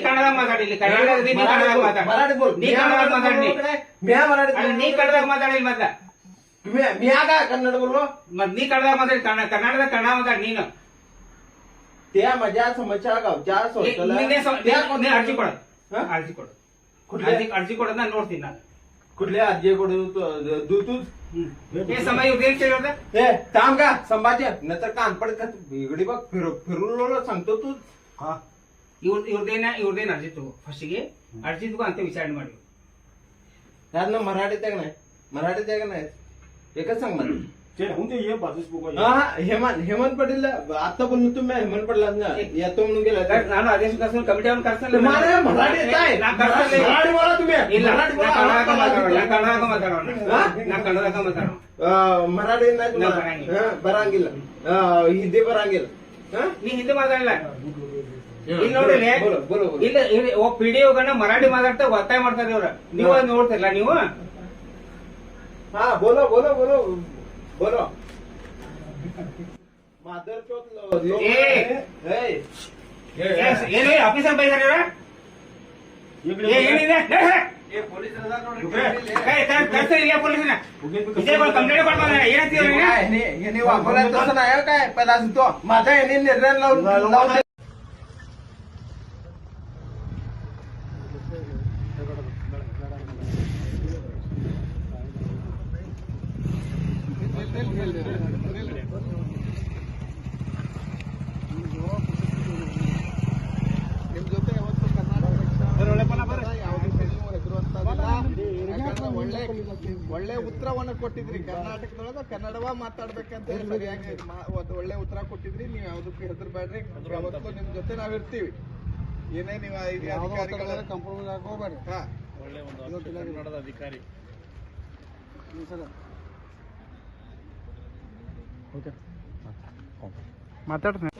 ಕನ್ನಡ ಮಾತಾಡಿಲ್ಲ ಕರ್ನಾಟಕದಲ್ಲಿ ನೀ ಕನ್ನಡ ಮಾತಾಡ मराठी बोल ನೀ ಕನ್ನಡ ಮಾತಾಡಿ म्या मराठी ನೀ ಕನ್ನಡ ಮಾತಾಡಿಲ್ಲ ಮತ್ತ म्या काय कन्नड बोललो मग मी कನ್ನಡ माताडी कर्नाटक कन्नಡ माताडी ನೀನು त्या माझ्या समस्या गावच्या ಅರ್ಜಿ ಕೊಡ ಅರ್ಜಿ ಕೊಡು ಅರ್ಜಿ ಕೊಡೋದ್ ನಾನು ನೋಡ್ತೀನಿ ನಾನು कुठल्या अर्जी कडू तू हे समय उद्या ए थांब का संभाजी नंतर कान पडत का इकडे बघ फिरून सांगतो तू ಇವ್ರದೇನ ಅರ್ಜಿ ತಗೋ ಫಸ್ಟಿಗೆ ಅರ್ಜಿ ತಗೋ ಅಂತ ವಿಚಾರಣೆ ಮಾಡಿ त्यातनं मराठीत आहे का नाही मराठीत आहे का नाही एकच सांग मला हेमंत पाटील आता बोललो तुम्ही हेमंत पाटील येतो म्हणून गेला ನಾನು ಆದೇಶ ಕರ್ಸಲ್ ಕಮಿಟಿ ಅವ್ನು ಕರ್ಸಲ್ಲ मराठी बोला तुम्ही ಇಲ್ಲ ಕನ್ನಡ ಮಾತಾಡೋಣ मराठी नाही ಬರಂಗಿಲ್ಲ ಹಿಂದಿ ಬರಂಗಿಲ್ಲ ನೀ ಹಿಂದಿ ಮಾತಾಡಲ್ಲ ಇಲ್ಲಿ ನೋಡಿಲ್ಲ ಇಲ್ಲ ಪಿಡಿಒಗಳನ್ನ ಮರಾಠಿ ಮಾತಾಡ್ತಾ ಒತ್ತಾಯ ಮಾಡ್ತಾರೆ ಇವ್ರ ನೀವು ನೋಡ್ತಿರಲ್ಲ ನೀವು ಹಾ ಬೋಲೋ ಬೋಲೋ ಬೋಲೋ बोलो मादर ಏನು ಆಫೀಸರ್ ಬೈದಾರ ಏನಿದೆ ಪೊಲೀಸನ ಕಂಪ್ಲೇಂಟ್ ಕೊಡ್ತಾರೆ ಏನಂತೀವಿ वापरायला तसं नाही काय पहिला तो माझा यांनी निर्णय लावून ಒಳ್ಳೆ ಉತ್ತರವನ್ನ ಕೊಟ್ಟಿದ್ರಿ ಕರ್ನಾಟಕದೊಳಗ ಕನ್ನಡವ ಮಾತಾಡ್ಬೇಕಂತ ಹೇಳಿ ಸರಿಯಾಗಿ ಒಳ್ಳೆ ಉತ್ತರ ಕೊಟ್ಟಿದ್ರಿ ನೀವು ಯಾವ್ದಕ್ಕೂ ಹೆದರ್ಬೇಡ್ರಿ ಯಾವತ್ತೂ ನಿಮ್ ಜೊತೆ ನಾವ್ ಇರ್ತೀವಿ ಏನೇ ನೀವು ಕಂಪ್ರಮೈಸ್ ಹೋಗ್ಬೇಡ್ರಿ ಒಳ್ಳೆ ಒಂದು ಕನ್ನಡದ ಅಧಿಕಾರಿ ಮಾತಾಡ್ತೀನಿ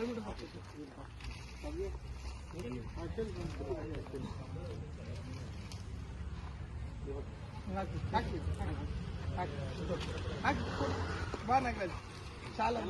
ಬಾ ನಾಗರಾಜ್ ಶಾಲಾ